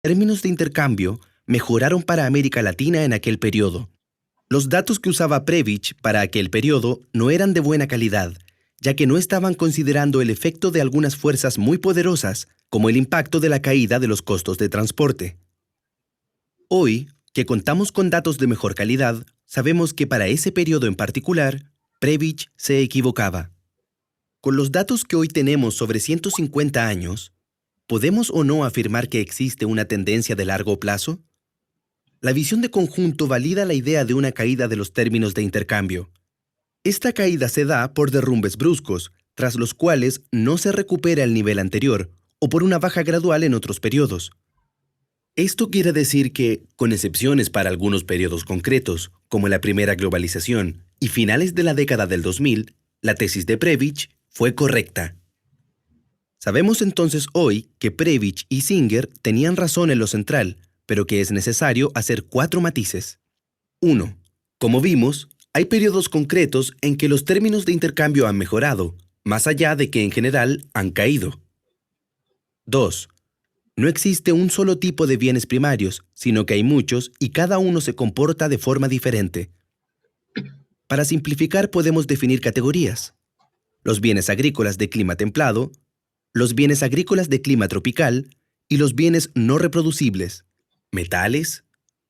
términos de intercambio mejoraron para América Latina en aquel periodo. Los datos que usaba Prebisch para aquel periodo no eran de buena calidad, ya que no estaban considerando el efecto de algunas fuerzas muy poderosas, como el impacto de la caída de los costos de transporte. Hoy, que contamos con datos de mejor calidad, sabemos que para ese periodo en particular, Prebisch se equivocaba. Con los datos que hoy tenemos sobre 150 años, ¿podemos o no afirmar que existe una tendencia de largo plazo? La visión de conjunto valida la idea de una caída de los términos de intercambio. Esta caída se da por derrumbes bruscos, tras los cuales no se recupera el nivel anterior, o por una baja gradual en otros periodos. Esto quiere decir que, con excepciones para algunos periodos concretos, como la primera globalización y finales de la década del 2000, la tesis de Prebisch fue correcta. Sabemos entonces hoy que Prebisch y Singer tenían razón en lo central, pero que es necesario hacer 4 matices. 1. Como vimos, hay periodos concretos en que los términos de intercambio han mejorado, más allá de que en general han caído. 2. No existe un solo tipo de bienes primarios, sino que hay muchos y cada uno se comporta de forma diferente. Para simplificar podemos definir categorías. Los bienes agrícolas de clima templado, los bienes agrícolas de clima tropical y los bienes no reproducibles, metales,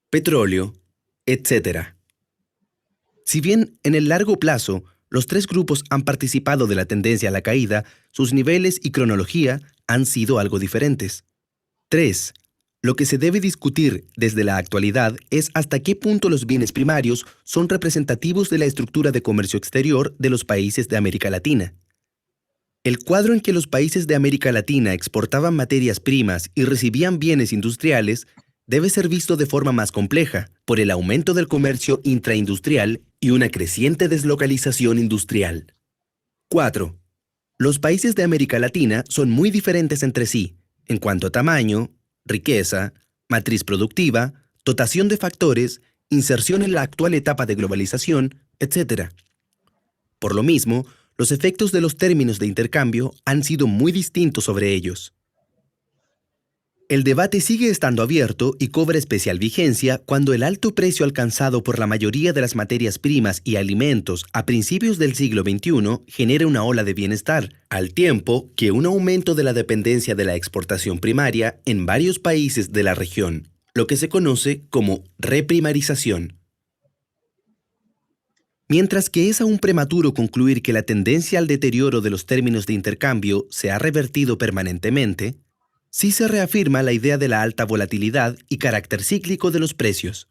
petróleo, etc. Si bien en el largo plazo los 3 grupos han participado de la tendencia a la caída, sus niveles y cronología han sido algo diferentes. 3. Lo que se debe discutir desde la actualidad es hasta qué punto los bienes primarios son representativos de la estructura de comercio exterior de los países de América Latina. El cuadro en que los países de América Latina exportaban materias primas y recibían bienes industriales debe ser visto de forma más compleja, por el aumento del comercio intraindustrial y una creciente deslocalización industrial. 4. Los países de América Latina son muy diferentes entre sí, en cuanto a tamaño, riqueza, matriz productiva, dotación de factores, inserción en la actual etapa de globalización, etc. Por lo mismo, los efectos de los términos de intercambio han sido muy distintos sobre ellos. El debate sigue estando abierto y cobra especial vigencia cuando el alto precio alcanzado por la mayoría de las materias primas y alimentos a principios del siglo XXI genera una ola de bienestar, al tiempo que un aumento de la dependencia de la exportación primaria en varios países de la región, lo que se conoce como reprimarización. Mientras que es aún prematuro concluir que la tendencia al deterioro de los términos de intercambio se ha revertido permanentemente, sí se reafirma la idea de la alta volatilidad y carácter cíclico de los precios.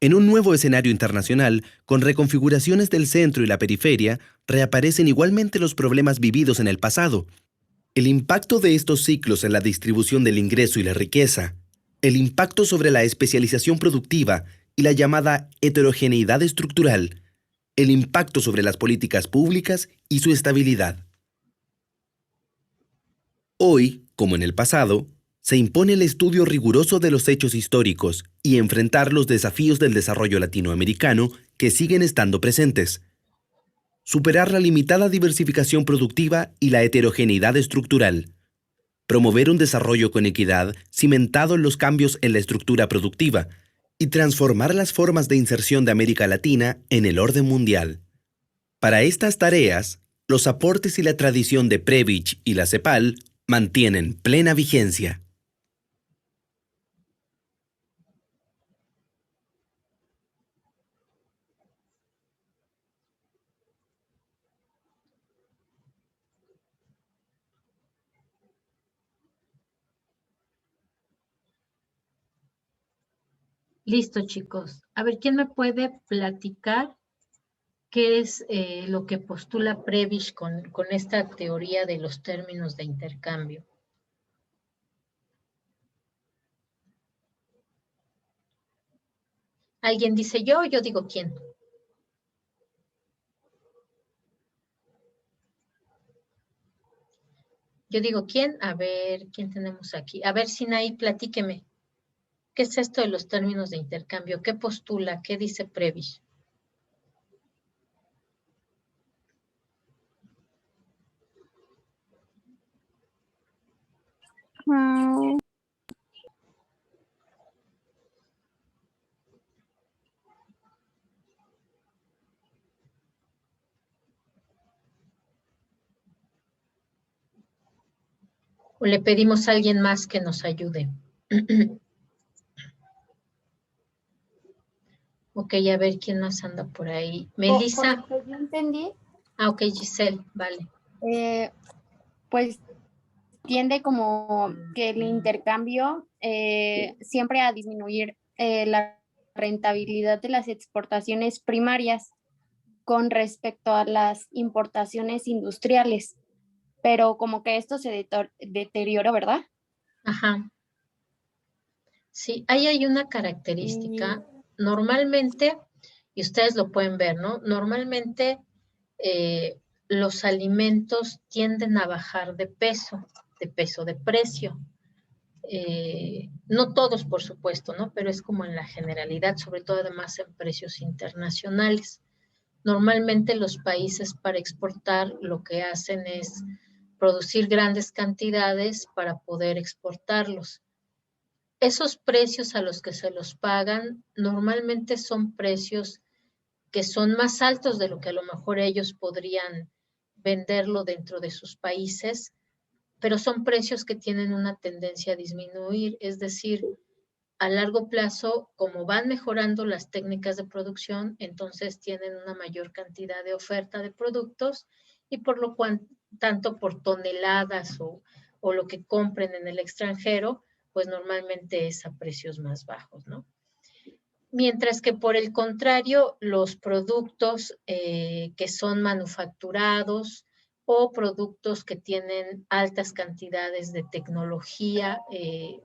En un nuevo escenario internacional, con reconfiguraciones del centro y la periferia, reaparecen igualmente los problemas vividos en el pasado. El impacto de estos ciclos en la distribución del ingreso y la riqueza, el impacto sobre la especialización productiva y la llamada heterogeneidad estructural, el impacto sobre las políticas públicas y su estabilidad. Hoy, como en el pasado, se impone el estudio riguroso de los hechos históricos y enfrentar los desafíos del desarrollo latinoamericano que siguen estando presentes. Superar la limitada diversificación productiva y la heterogeneidad estructural. Promover un desarrollo con equidad cimentado en los cambios en la estructura productiva y transformar las formas de inserción de América Latina en el orden mundial. Para estas tareas, los aportes y la tradición de Prebisch y la CEPAL mantienen plena vigencia. Listo, chicos. A ver, ¿quién me puede platicar qué es lo que postula Prebisch con esta teoría de los términos de intercambio? ¿Alguien dice yo digo quién? Yo digo quién, a ver, ¿quién tenemos aquí? A ver, Sinaí, platíqueme. ¿Qué es esto de los términos de intercambio? ¿Qué postula? ¿Qué dice Prebisch? O le pedimos a alguien más que nos ayude. Ok, a ver quién más anda por ahí. Por Melissa. lo que yo entendí, Ok, Giselle, vale. Pues tiende como que el intercambio siempre a disminuir la rentabilidad de las exportaciones primarias con respecto a las importaciones industriales, pero como que esto se deterioró, ¿verdad? Ajá. Sí, ahí hay una característica. Normalmente, y ustedes lo pueden ver, ¿no? Normalmente los alimentos tienden a bajar de peso, de precio. No todos, por supuesto, ¿no? Pero es como en la generalidad, sobre todo además en precios internacionales. Normalmente los países para exportar lo que hacen es producir grandes cantidades para poder exportarlos. Esos precios a los que se los pagan normalmente son precios que son más altos de lo que a lo mejor ellos podrían venderlo dentro de sus países, pero son precios que tienen una tendencia a disminuir, es decir, a largo plazo, como van mejorando las técnicas de producción, entonces tienen una mayor cantidad de oferta de productos y por lo cual, tanto por toneladas o lo que compren en el extranjero, pues normalmente es a precios más bajos, ¿no? Mientras que por el contrario, los productos que son manufacturados o productos que tienen altas cantidades de tecnología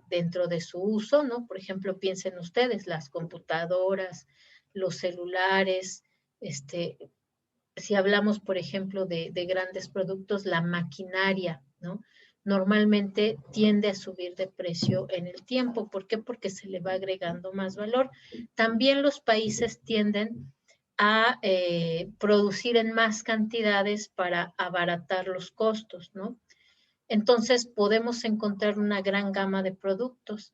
dentro de su uso, ¿no? Por ejemplo, piensen ustedes, las computadoras, los celulares, si hablamos, por ejemplo, de grandes productos, la maquinaria, ¿no? Normalmente tiende a subir de precio en el tiempo. ¿Por qué? Porque se le va agregando más valor. También los países tienden a producir en más cantidades para abaratar los costos, ¿no? Entonces podemos encontrar una gran gama de productos,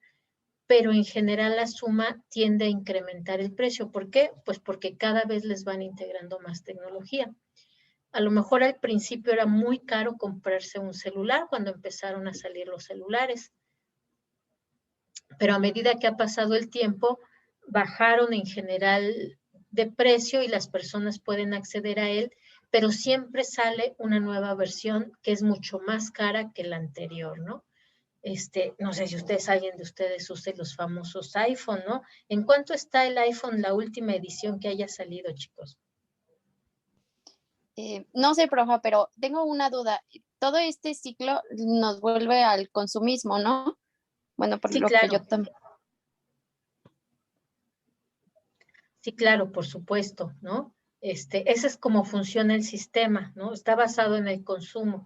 pero en general la suma tiende a incrementar el precio. ¿Por qué? Pues porque cada vez les van integrando más tecnología. A lo mejor al principio era muy caro comprarse un celular cuando empezaron a salir los celulares, pero a medida que ha pasado el tiempo, bajaron en general de precio y las personas pueden acceder a él, pero siempre sale una nueva versión que es mucho más cara que la anterior, ¿no? No sé si ustedes, alguien de ustedes use los famosos iPhone, ¿no? ¿En cuánto está el iPhone, la última edición que haya salido, chicos? No sé, profa, pero tengo una duda. Todo este ciclo nos vuelve al consumismo, ¿no? Bueno, por Sí, lo que yo claro. también. Sí, claro, por supuesto, ¿no? Ese es como funciona el sistema, ¿no? Está basado en el consumo.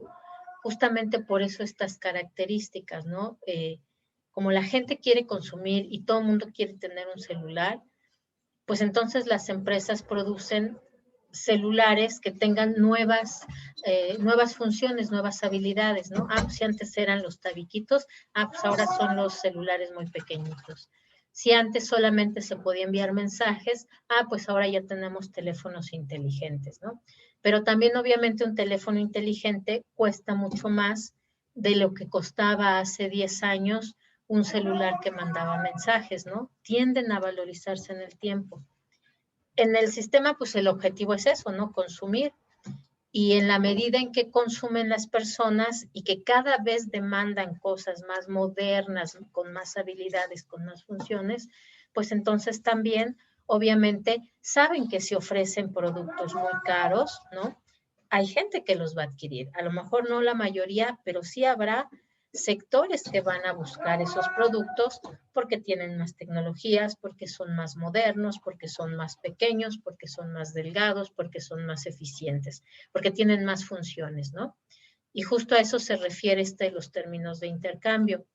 Justamente por eso estas características, ¿no? Como la gente quiere consumir y todo el mundo quiere tener un celular, pues entonces las empresas producen celulares que tengan nuevas funciones, nuevas habilidades, ¿no? Ah, pues si antes eran los tabiquitos, pues ahora son los celulares muy pequeñitos. Si antes solamente se podía enviar mensajes, pues ahora ya tenemos teléfonos inteligentes, ¿no? Pero también obviamente un teléfono inteligente cuesta mucho más de lo que costaba hace 10 años un celular que mandaba mensajes, ¿no? Tienden a valorizarse en el tiempo. En el sistema, pues el objetivo es eso, ¿no? Consumir. Y en la medida en que consumen las personas y que cada vez demandan cosas más modernas, con más habilidades, con más funciones, pues entonces también, obviamente, saben que se ofrecen productos muy caros, ¿no? Hay gente que los va a adquirir. A lo mejor no la mayoría, pero sí habrá sectores que van a buscar esos productos porque tienen más tecnologías, porque son más modernos, porque son más pequeños, porque son más delgados, porque son más eficientes, porque tienen más funciones, ¿no? Y justo a eso se refiere los términos de intercambio.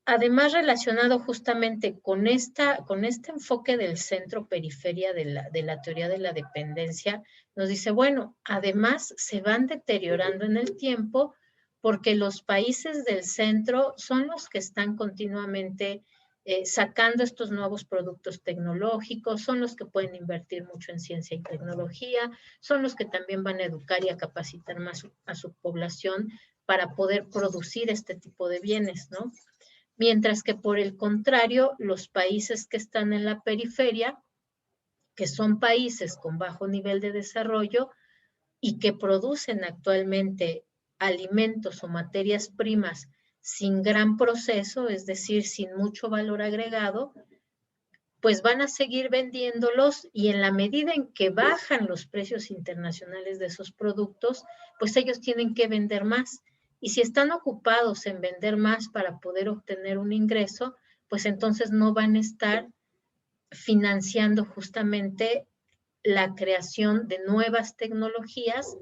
Además, relacionado justamente con este enfoque del centro-periferia de la teoría de la dependencia, nos dice, bueno, además se van deteriorando en el tiempo porque los países del centro son los que están continuamente sacando estos nuevos productos tecnológicos, son los que pueden invertir mucho en ciencia y tecnología, son los que también van a educar y a capacitar más a su población para poder producir este tipo de bienes, ¿no? Mientras que por el contrario, los países que están en la periferia, que son países con bajo nivel de desarrollo y que producen actualmente alimentos o materias primas sin gran proceso, es decir, sin mucho valor agregado, pues van a seguir vendiéndolos y en la medida en que bajan los precios internacionales de esos productos, pues ellos tienen que vender más. Y si están ocupados en vender más para poder obtener un ingreso, pues entonces no van a estar financiando justamente la creación de nuevas tecnologías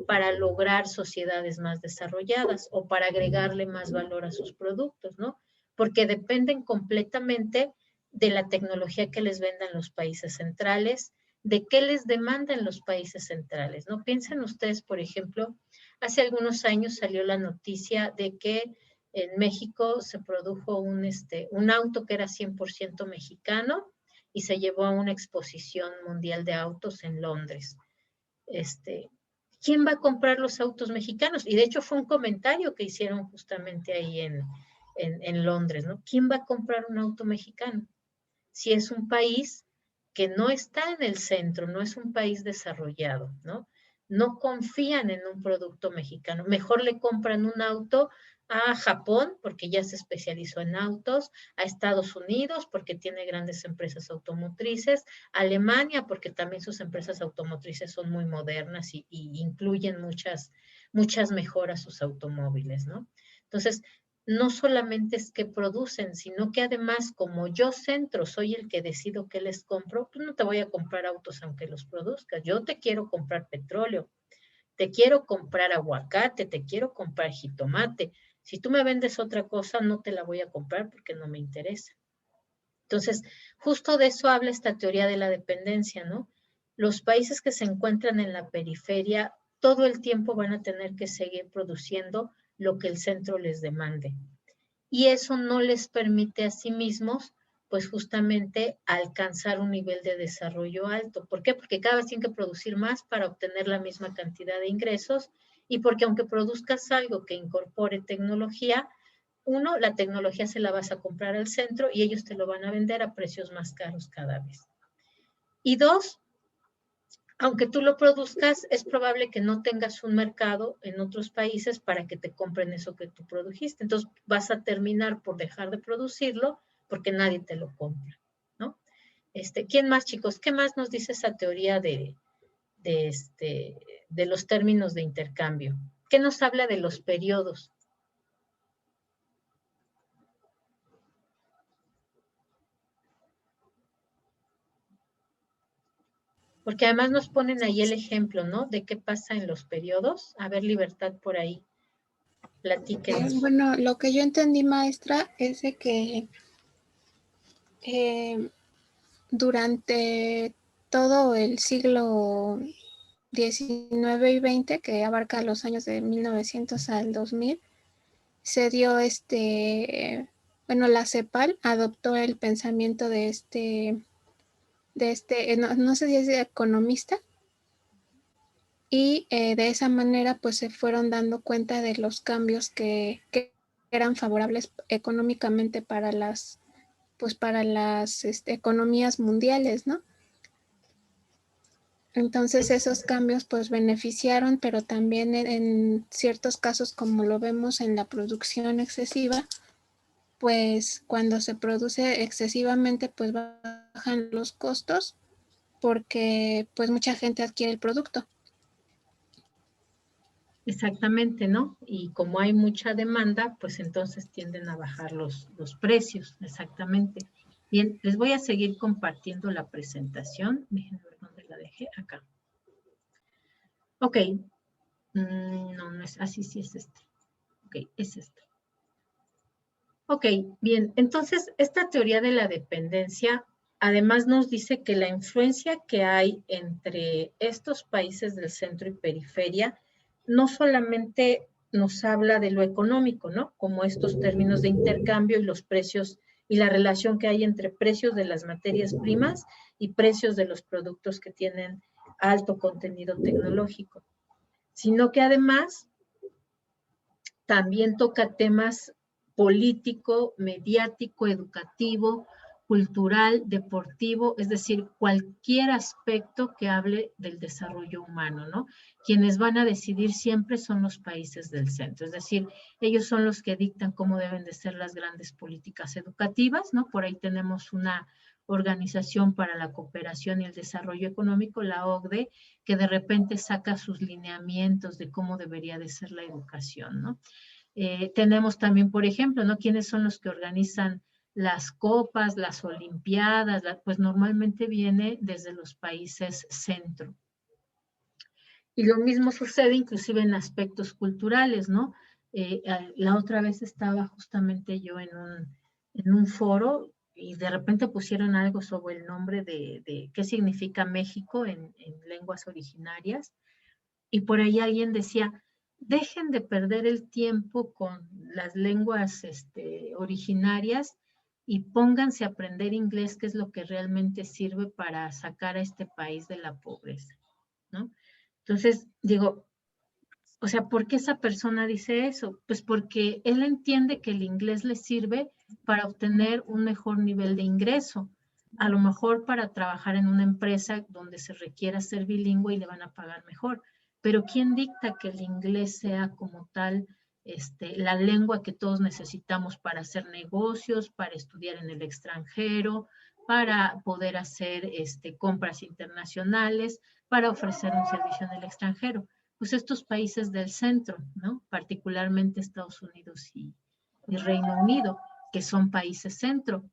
para lograr sociedades más desarrolladas o para agregarle más valor a sus productos, ¿no? Porque dependen completamente de la tecnología que les vendan los países centrales, de qué les demandan los países centrales, ¿no? Piensen ustedes, por ejemplo, hace algunos años salió la noticia de que en México se produjo un auto que era 100% mexicano y se llevó a una exposición mundial de autos en Londres. ¿Quién va a comprar los autos mexicanos? Y de hecho fue un comentario que hicieron justamente ahí en Londres, ¿no? ¿Quién va a comprar un auto mexicano? Si es un país que no está en el centro, no es un país desarrollado, ¿no? No confían en un producto mexicano. Mejor le compran un auto a Japón, porque ya se especializó en autos, a Estados Unidos, porque tiene grandes empresas automotrices, a Alemania, porque también sus empresas automotrices son muy modernas y incluyen muchas mejoras sus automóviles, ¿no? Entonces, no solamente es que producen, sino que además, como yo centro soy el que decido qué les compro, pues no te voy a comprar autos aunque los produzcas. Yo te quiero comprar petróleo, te quiero comprar aguacate, te quiero comprar jitomate. Si tú me vendes otra cosa, no te la voy a comprar porque no me interesa. Entonces, justo de eso habla esta teoría de la dependencia, ¿no? Los países que se encuentran en la periferia todo el tiempo van a tener que seguir produciendo lo que el centro les demande. Y eso no les permite a sí mismos, pues justamente alcanzar un nivel de desarrollo alto. ¿Por qué? Porque cada vez tienen que producir más para obtener la misma cantidad de ingresos y porque aunque produzcas algo que incorpore tecnología, uno, la tecnología se la vas a comprar al centro y ellos te lo van a vender a precios más caros cada vez. Y dos, aunque tú lo produzcas, es probable que no tengas un mercado en otros países para que te compren eso que tú produjiste. Entonces vas a terminar por dejar de producirlo porque nadie te lo compra, ¿no? ¿Quién más, chicos? ¿Qué más nos dice esa teoría de los términos de intercambio? ¿Qué nos habla de los periodos? Porque además nos ponen ahí el ejemplo, ¿no? De qué pasa en los periodos. A ver, Libertad, por ahí. Platíquenos. Bueno, lo que yo entendí, maestra, es de que durante todo el siglo XIX y XX, que abarca los años de 1900 al 2000, se dio la CEPAL adoptó el pensamiento de no sé si es economista, y de esa manera pues se fueron dando cuenta de los cambios que eran favorables económicamente para las economías mundiales, ¿no? Entonces esos cambios pues beneficiaron, pero también en ciertos casos, como lo vemos en la producción excesiva, pues cuando se produce excesivamente pues bajan los costos porque pues mucha gente adquiere el producto. Exactamente, ¿no? Y como hay mucha demanda, pues entonces tienden a bajar los precios, exactamente. Bien, les voy a seguir compartiendo la presentación. Déjenme ver dónde la dejé, acá. Ok, no es, así sí es este. Ok, es este. Ok, bien, entonces esta teoría de la dependencia además nos dice que la influencia que hay entre estos países del centro y periferia no solamente nos habla de lo económico, ¿no? Como estos términos de intercambio y los precios y la relación que hay entre precios de las materias primas y precios de los productos que tienen alto contenido tecnológico, sino que además también toca temas político, mediático, educativo, cultural, deportivo, es decir, cualquier aspecto que hable del desarrollo humano, ¿no? Quienes van a decidir siempre son los países del centro, es decir, ellos son los que dictan cómo deben de ser las grandes políticas educativas, ¿no? Por ahí tenemos una Organización para la Cooperación y el Desarrollo Económico, la OCDE, que de repente saca sus lineamientos de cómo debería de ser la educación, ¿no? Tenemos también, por ejemplo, ¿no? ¿Quiénes son los que organizan las copas, las olimpiadas? Pues normalmente viene desde los países centro. Y lo mismo sucede inclusive en aspectos culturales, ¿no? La otra vez estaba justamente yo en un foro y de repente pusieron algo sobre el nombre de qué significa México en lenguas originarias. Y por ahí alguien decía, dejen de perder el tiempo con las lenguas originarias y pónganse a aprender inglés, que es lo que realmente sirve para sacar a este país de la pobreza, ¿no? Entonces, digo, o sea, ¿por qué esa persona dice eso? Pues porque él entiende que el inglés le sirve para obtener un mejor nivel de ingreso. A lo mejor para trabajar en una empresa donde se requiera ser bilingüe y le van a pagar mejor. Pero ¿quién dicta que el inglés sea como tal la lengua que todos necesitamos para hacer negocios, para estudiar en el extranjero, para poder hacer compras internacionales, para ofrecer un servicio en el extranjero? Pues estos países del centro, ¿no? Particularmente Estados Unidos y Reino Unido, que son países centro.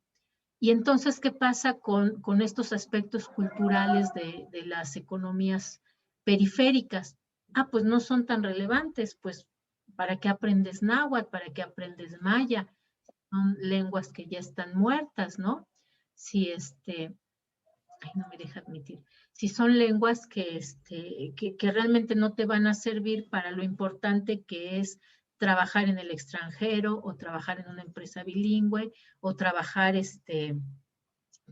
Y entonces, ¿qué pasa con estos aspectos culturales de las economías periféricas? Ah, pues no son tan relevantes, pues ¿para qué aprendes náhuatl? ¿Para qué aprendes maya? Son lenguas que ya están muertas, ¿no? Si ay, no me deja admitir, si son lenguas que realmente no te van a servir para lo importante que es trabajar en el extranjero o trabajar en una empresa bilingüe o trabajar,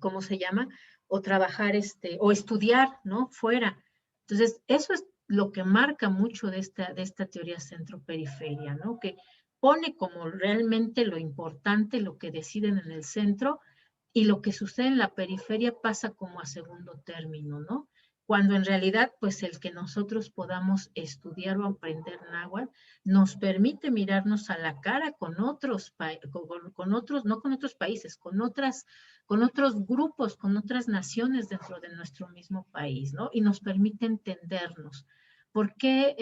¿cómo se llama? O trabajar, o estudiar, ¿no? Fuera. Entonces, eso es lo que marca mucho de esta teoría centro-periferia, ¿no? Que pone como realmente lo importante, lo que deciden en el centro, y lo que sucede en la periferia pasa como a segundo término, ¿no? Cuando en realidad, pues el que nosotros podamos estudiar o aprender náhuatl nos permite mirarnos a la cara con otros, no con otros países, con otros grupos, con otras naciones dentro de nuestro mismo país, ¿no? Y nos permite entendernos. ¿Por qué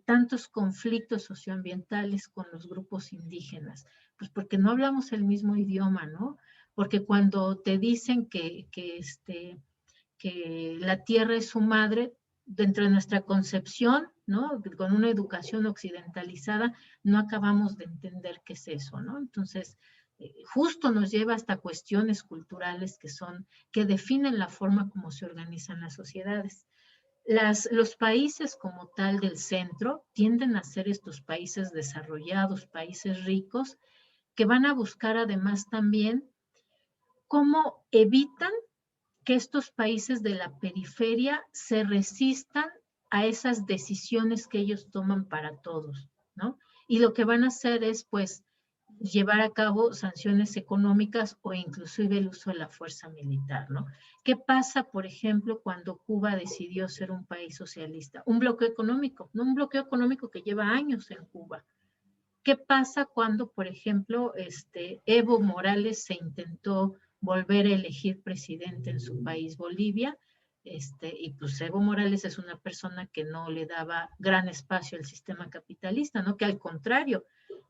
tantos conflictos socioambientales con los grupos indígenas? Pues porque no hablamos el mismo idioma, ¿no? Porque cuando te dicen que la tierra es su madre, dentro de nuestra concepción, ¿no? Con una educación occidentalizada, no acabamos de entender qué es eso, ¿no? Entonces, justo nos lleva hasta cuestiones culturales que definen la forma como se organizan las sociedades. Los países como tal del centro tienden a ser estos países desarrollados, países ricos, que van a buscar además también cómo evitan que estos países de la periferia se resistan a esas decisiones que ellos toman para todos, ¿no? Y lo que van a hacer es, pues, llevar a cabo sanciones económicas o inclusive el uso de la fuerza militar, ¿no? ¿Qué pasa, por ejemplo, cuando Cuba decidió ser un país socialista? Un bloqueo económico, no un bloqueo económico que lleva años en Cuba. ¿Qué pasa cuando, por ejemplo, Evo Morales se intentó volver a elegir presidente en su país, Bolivia? Y pues Evo Morales es una persona que no le daba gran espacio al sistema capitalista, ¿no? Que al contrario,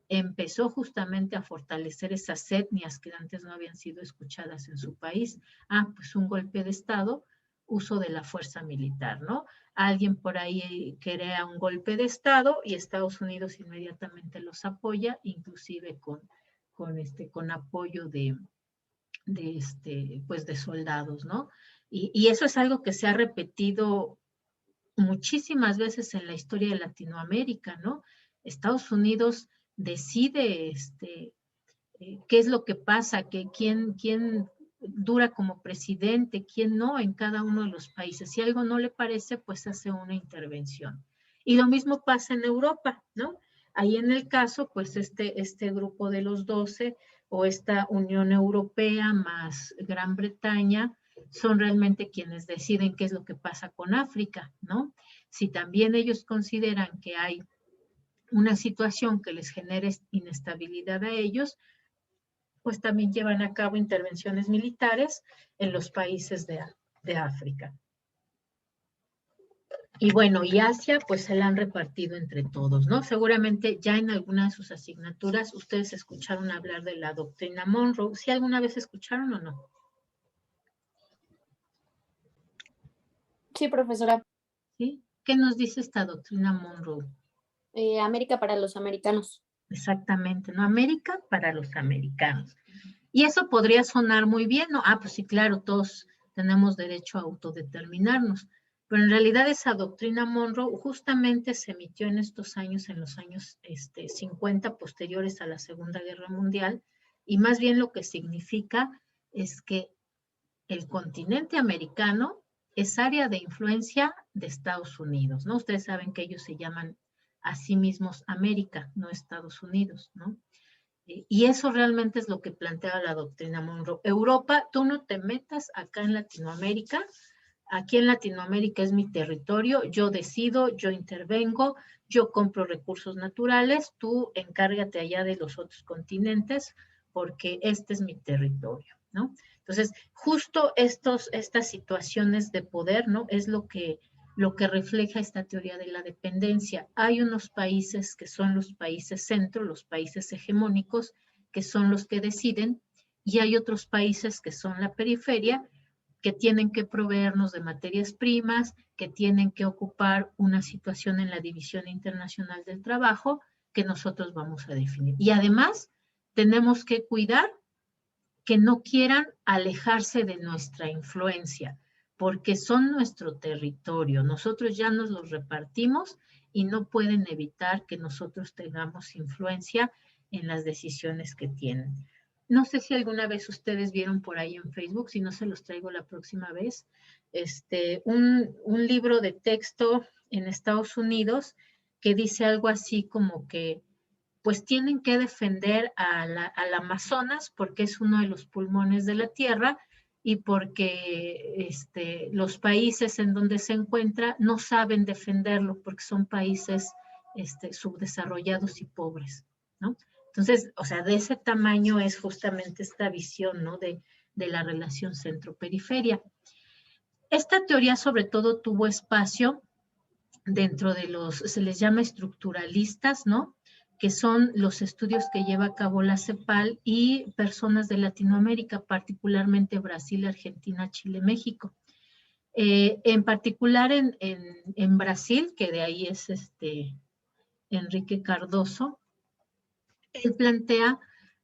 empezó justamente a fortalecer esas etnias que antes no habían sido escuchadas en su país. Ah, pues un golpe de Estado, uso de la fuerza militar, ¿no? Alguien por ahí crea un golpe de Estado y Estados Unidos inmediatamente los apoya, inclusive con apoyo pues de soldados, ¿no? Y eso es algo que se ha repetido muchísimas veces en la historia de Latinoamérica, ¿no? Estados Unidos decide qué es lo que pasa, quién dura como presidente, quién no en cada uno de los países. Si algo no le parece, pues hace una intervención. Y lo mismo pasa en Europa, ¿no? Ahí en el caso, pues este grupo de los 12 o esta Unión Europea más Gran Bretaña son realmente quienes deciden qué es lo que pasa con África, ¿no? Si también ellos consideran que hay una situación que les genere inestabilidad a ellos, pues también llevan a cabo intervenciones militares en los países de África. Y bueno, y Asia, pues se la han repartido entre todos, ¿no? Seguramente ya en alguna de sus asignaturas ustedes escucharon hablar de la doctrina Monroe. ¿Sí alguna vez escucharon o no? Sí, profesora. ¿Sí? ¿Qué nos dice esta doctrina Monroe? América para los americanos. Exactamente, ¿no? América para los americanos. Y eso podría sonar muy bien, ¿no? Ah, pues sí, claro, todos tenemos derecho a autodeterminarnos. Pero en realidad esa doctrina Monroe justamente se emitió en estos años, en los años 50 posteriores a la Segunda Guerra Mundial, y más bien lo que significa es que el continente americano es área de influencia de Estados Unidos, ¿no? Ustedes saben que ellos se llaman a sí mismos América, no Estados Unidos, ¿no? Y eso realmente es lo que plantea la doctrina Monroe. Europa, tú no te metas acá en Latinoamérica. Aquí en Latinoamérica es mi territorio, yo decido, yo intervengo, yo compro recursos naturales, tú encárgate allá de los otros continentes porque este es mi territorio, ¿no? Entonces, justo estas situaciones de poder, ¿no? Es lo que refleja esta teoría de la dependencia. Hay unos países que son los países centro, los países hegemónicos, que son los que deciden, y hay otros países que son la periferia, que tienen que proveernos de materias primas, que tienen que ocupar una situación en la División Internacional del Trabajo que nosotros vamos a definir. Y además, tenemos que cuidar que no quieran alejarse de nuestra influencia, porque son nuestro territorio. Nosotros ya nos los repartimos y no pueden evitar que nosotros tengamos influencia en las decisiones que tienen. No sé si alguna vez ustedes vieron por ahí en Facebook, si no se los traigo la próxima vez, un libro de texto en Estados Unidos que dice algo así como que pues tienen que defender al Amazonas porque es uno de los pulmones de la tierra y porque los países en donde se encuentra no saben defenderlo porque son países subdesarrollados y pobres, ¿no? Entonces, o sea, de ese tamaño es justamente esta visión, ¿no? De la relación centro-periferia. Esta teoría sobre todo tuvo espacio dentro de se les llama estructuralistas, ¿no? Que son los estudios que lleva a cabo la CEPAL y personas de Latinoamérica, particularmente Brasil, Argentina, Chile, México. En particular en Brasil, que de ahí es Enrique Cardoso, él plantea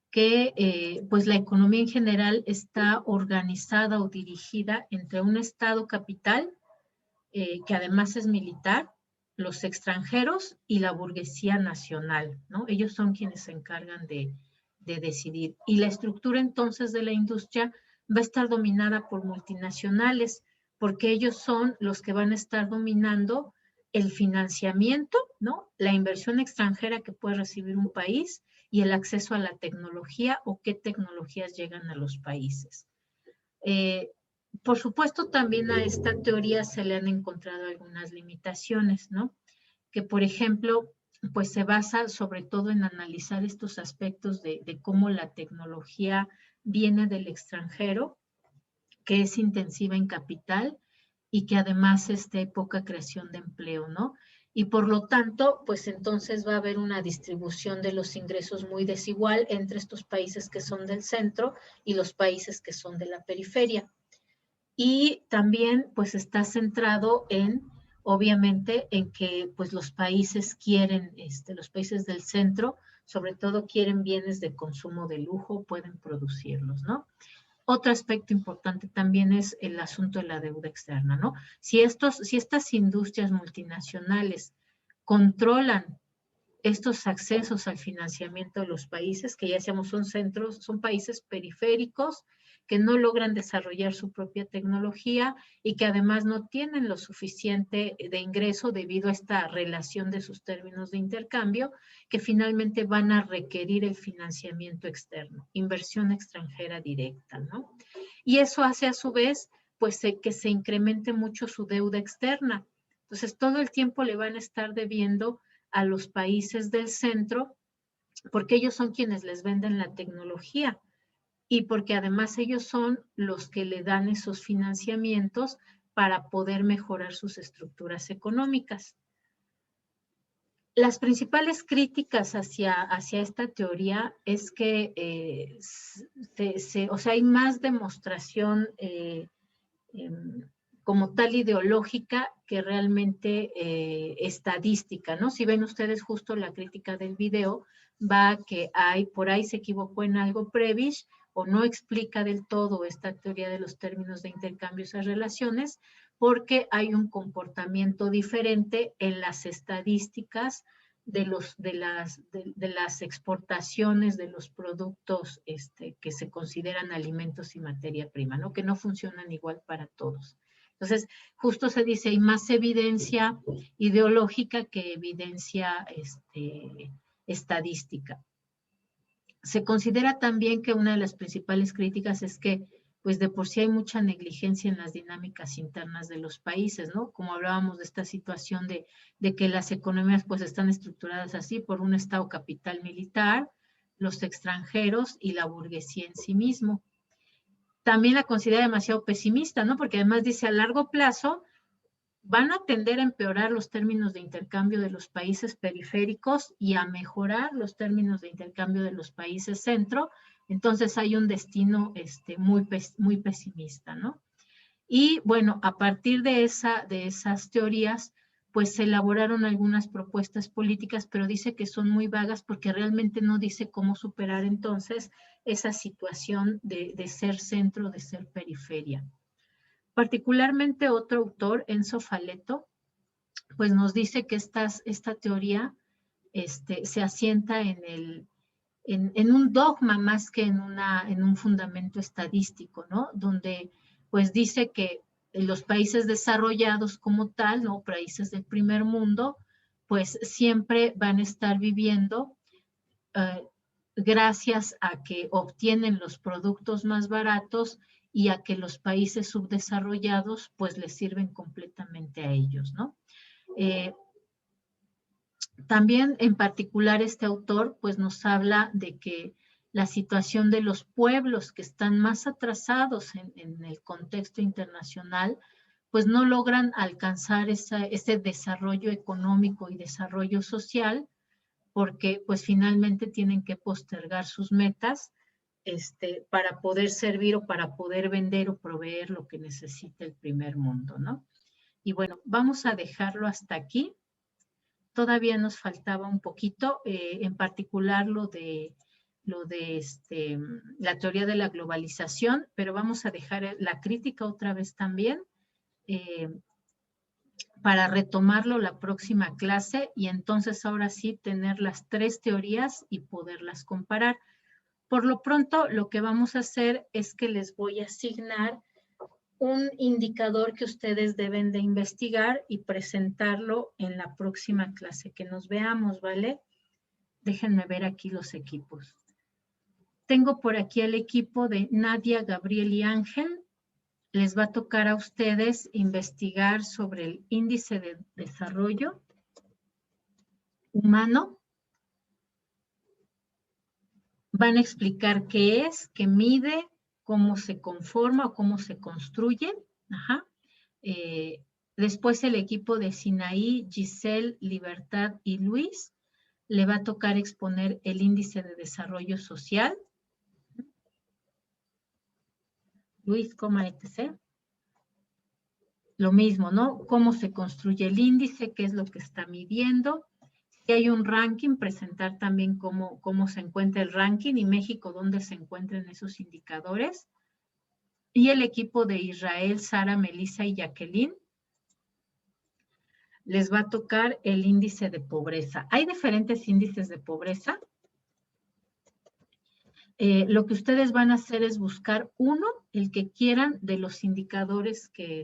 que pues la economía en general está organizada o dirigida entre un Estado capital, que además es militar, los extranjeros y la burguesía nacional, ¿no? Ellos son quienes se encargan de decidir. Y la estructura entonces de la industria va a estar dominada por multinacionales, porque ellos son los que van a estar dominando el financiamiento, ¿no? La inversión extranjera que puede recibir un país y el acceso a la tecnología o qué tecnologías llegan a los países. Por supuesto, también a esta teoría se le han encontrado algunas limitaciones, ¿no? Que, por ejemplo, pues se basa sobre todo en analizar estos aspectos de cómo la tecnología viene del extranjero, que es intensiva en capital y que además hay poca creación de empleo, ¿no? Y por lo tanto, pues entonces va a haber una distribución de los ingresos muy desigual entre estos países que son del centro y los países que son de la periferia. Y también pues está centrado obviamente, en que pues los países quieren, los países del centro, sobre todo quieren bienes de consumo de lujo, pueden producirlos, ¿no? Otro aspecto importante también es el asunto de la deuda externa, ¿no? Si estas industrias multinacionales controlan estos accesos al financiamiento de los países, que ya decíamos son países periféricos, que no logran desarrollar su propia tecnología y que además no tienen lo suficiente de ingreso debido a esta relación de sus términos de intercambio, que finalmente van a requerir el financiamiento externo, inversión extranjera directa, ¿no? Y eso hace a su vez, pues, que se incremente mucho su deuda externa. Entonces, todo el tiempo le van a estar debiendo a los países del centro, porque ellos son quienes les venden la tecnología y porque además ellos son los que le dan esos financiamientos para poder mejorar sus estructuras económicas. Las principales críticas hacia esta teoría es que o sea, hay más demostración como tal ideológica que realmente estadística, ¿no? Si ven ustedes justo la crítica del video, va que por ahí se equivocó en algo Prebisch o no explica del todo esta teoría de los términos de intercambio y esas relaciones, porque hay un comportamiento diferente en las estadísticas de las exportaciones de los productos que se consideran alimentos y materia prima, ¿no? Que no funcionan igual para todos. Entonces, justo se dice, hay más evidencia ideológica que evidencia estadística. Se considera también que una de las principales críticas es que, pues de por sí hay mucha negligencia en las dinámicas internas de los países, ¿no? Como hablábamos de esta situación de que las economías pues están estructuradas así por un Estado capital militar, los extranjeros y la burguesía en sí mismo. También la considera demasiado pesimista, ¿no? Porque además dice a largo plazo van a tender a empeorar los términos de intercambio de los países periféricos y a mejorar los términos de intercambio de los países centro. Entonces hay un destino muy pesimista, ¿no? Y bueno, a partir de esas teorías, pues se elaboraron algunas propuestas políticas, pero dice que son muy vagas porque realmente no dice cómo superar entonces esa situación de ser centro, de ser periferia. Particularmente otro autor, Enzo Faleto, pues nos dice que esta teoría se asienta en un dogma más que en un fundamento estadístico, ¿no? Donde pues dice que los países desarrollados como tal, ¿no? Países del primer mundo, pues siempre van a estar viviendo gracias a que obtienen los productos más baratos y a que los países subdesarrollados pues les sirven completamente a ellos, ¿no? También en particular este autor pues nos habla de que la situación de los pueblos que están más atrasados en el contexto internacional pues no logran alcanzar ese desarrollo económico y desarrollo social porque pues finalmente tienen que postergar sus metas para poder servir o para poder vender o proveer lo que necesita el primer mundo, ¿no? Y bueno, vamos a dejarlo hasta aquí. Todavía nos faltaba un poquito, en particular lo de la teoría de la globalización, pero vamos a dejar la crítica otra vez también para retomarlo la próxima clase y entonces ahora sí tener las 3 teorías y poderlas comparar. Por lo pronto, lo que vamos a hacer es que les voy a asignar un indicador que ustedes deben de investigar y presentarlo en la próxima clase que nos veamos, ¿vale? Déjenme ver aquí los equipos. Tengo por aquí el equipo de Nadia, Gabriel y Ángel. Les va a tocar a ustedes investigar sobre el índice de desarrollo humano. Van a explicar qué es, qué mide, cómo se conforma o cómo se construye. Ajá. Después el equipo de Sinaí, Giselle, Libertad y Luis le va a tocar exponer el índice de desarrollo social. Luis, etc. Lo mismo, ¿no? Cómo se construye el índice, qué es lo que está midiendo. Si hay un ranking, presentar también cómo se encuentra el ranking y México, dónde se encuentran esos indicadores. Y el equipo de Israel, Sara, Melissa y Jacqueline les va a tocar el índice de pobreza. Hay diferentes índices de pobreza. Lo que ustedes van a hacer es buscar uno, el que quieran, de los indicadores que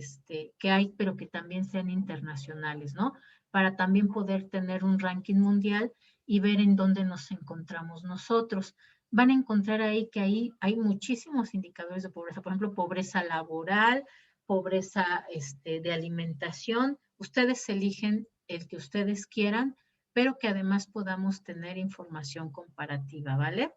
hay, pero que también sean internacionales, ¿no? Para también poder tener un ranking mundial y ver en dónde nos encontramos nosotros. Van a encontrar ahí que ahí hay muchísimos indicadores de pobreza, por ejemplo, pobreza laboral, pobreza de alimentación. Ustedes eligen el que ustedes quieran, pero que además podamos tener información comparativa, ¿vale?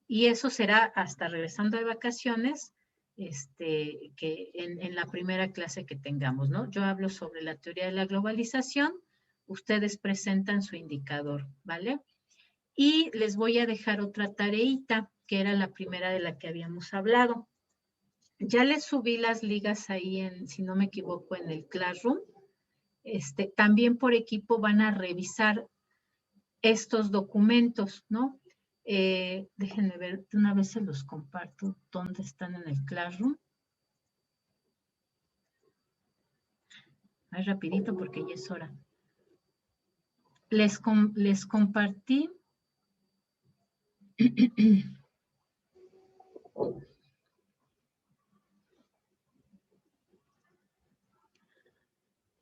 Y eso será hasta regresando de vacaciones, que en la primera clase que tengamos, ¿no? Yo hablo sobre la teoría de la globalización, ustedes presentan su indicador, ¿vale? Y les voy a dejar otra tareita, que era la primera de la que habíamos hablado. Ya les subí las ligas ahí, si no me equivoco, en el Classroom. También por equipo van a revisar estos documentos, ¿no? Déjenme ver, de una vez se los comparto dónde están en el Classroom. Ay, rapidito porque ya es hora. Les compartí.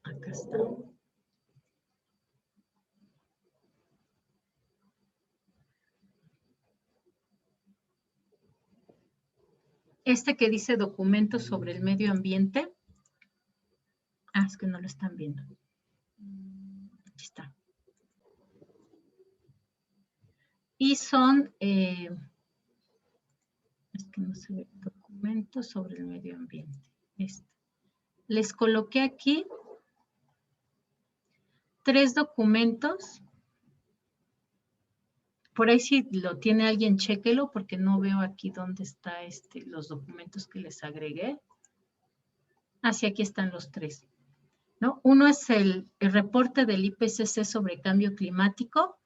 Acá está. Que dice documentos sobre el medio ambiente. Ah, es que no lo están viendo. Aquí está. Y son, es que no se ve, documentos sobre el medio ambiente. Les coloqué aquí 3 documentos. Por ahí si lo tiene alguien, chéquelo, porque no veo aquí dónde está los documentos que les agregué. Así aquí están los 3. ¿No? Uno es el reporte del IPCC sobre cambio climático,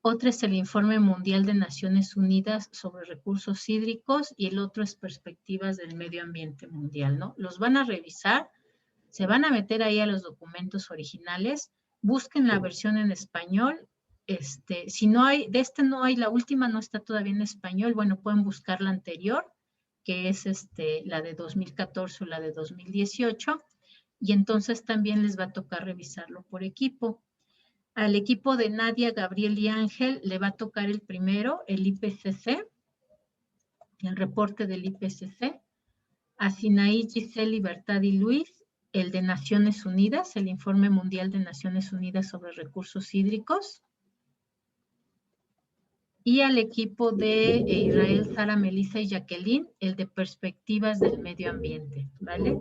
otro es el informe mundial de Naciones Unidas sobre recursos hídricos y el otro es perspectivas del medio ambiente mundial, ¿no? Los van a revisar, se van a meter ahí a los documentos originales, busquen la versión en español. Si no hay, no hay, la última no está todavía en español, bueno, pueden buscar la anterior, que es la de 2014 o la de 2018, y entonces también les va a tocar revisarlo por equipo. Al equipo de Nadia, Gabriel y Ángel le va a tocar el primero, el IPCC, el reporte del IPCC. A Sinaí, Giselle, Libertad y Luis, el de Naciones Unidas, el informe mundial de Naciones Unidas sobre recursos hídricos. Y al equipo de Israel, Sara, Melissa y Jacqueline, el de perspectivas del medio ambiente, ¿vale?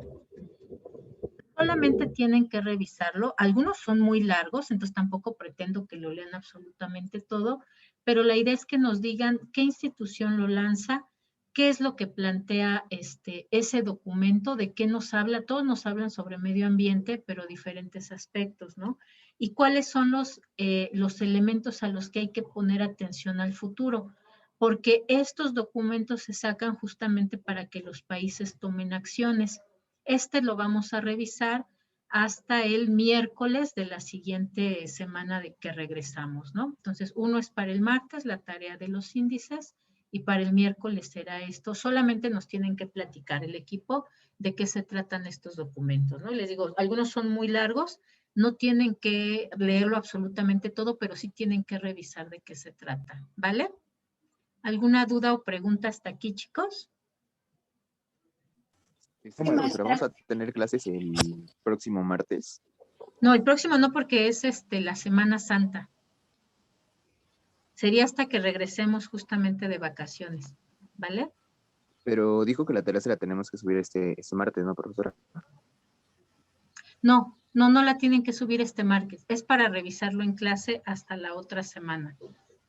Solamente tienen que revisarlo. Algunos son muy largos, entonces tampoco pretendo que lo lean absolutamente todo, pero la idea es que nos digan qué institución lo lanza, qué es lo que plantea ese documento, de qué nos habla. Todos nos hablan sobre medio ambiente, pero diferentes aspectos, ¿no? Y cuáles son los elementos a los que hay que poner atención al futuro, porque estos documentos se sacan justamente para que los países tomen acciones. Lo vamos a revisar hasta el miércoles de la siguiente semana de que regresamos, ¿no? Entonces, uno es para el martes, la tarea de los índices, y para el miércoles será esto. Solamente nos tienen que platicar el equipo de qué se tratan estos documentos, ¿no? Les digo, algunos son muy largos, no tienen que leerlo absolutamente todo, pero sí tienen que revisar de qué se trata, ¿vale? ¿Alguna duda o pregunta hasta aquí, chicos? Sí, maestra, vamos a tener clases el próximo martes. No, el próximo no, porque es la Semana Santa. Sería hasta que regresemos justamente de vacaciones, ¿vale? Pero dijo que la tarea se la tenemos que subir este martes, ¿no, profesora? No la tienen que subir este martes. Es para revisarlo en clase hasta la otra semana,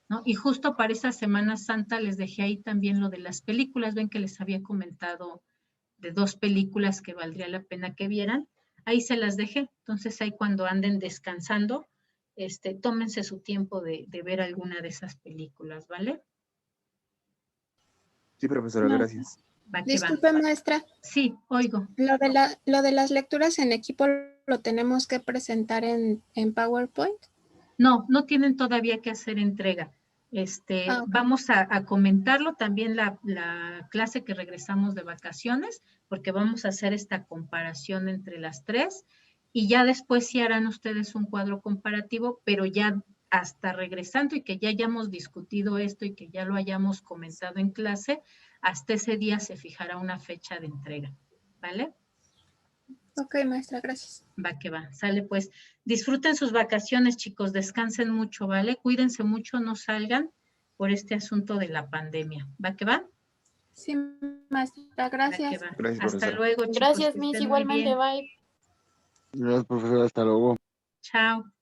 ¿no? Y justo para esa Semana Santa les dejé ahí también lo de las películas. Ven que les había comentado de 2 películas que valdría la pena que vieran. Ahí se las dejé. Entonces ahí cuando anden descansando, tómense su tiempo de ver alguna de esas películas, ¿vale? Sí, profesora, gracias. Va que va. Disculpe, maestra, Sí, oigo. lo de las lecturas en equipo lo tenemos que presentar en PowerPoint. No, no tienen todavía que hacer entrega. Ah, ok. Vamos a comentarlo también la clase que regresamos de vacaciones, porque vamos a hacer esta comparación entre las tres y ya después sí harán ustedes un cuadro comparativo, pero ya hasta regresando y que ya hayamos discutido esto y que ya lo hayamos comentado en clase, hasta ese día se fijará una fecha de entrega, ¿vale? Ok, maestra, gracias. Va que va, sale pues. Disfruten sus vacaciones, chicos, descansen mucho, ¿vale? Cuídense mucho, no salgan por este asunto de la pandemia. ¿Va que va? Sí, maestra, Va que gracias. va. Gracias, Hasta profesora. luego, chicos, Gracias, que Miss, estén muy igualmente, bien. bye. Gracias, profesora. Hasta luego. Chao.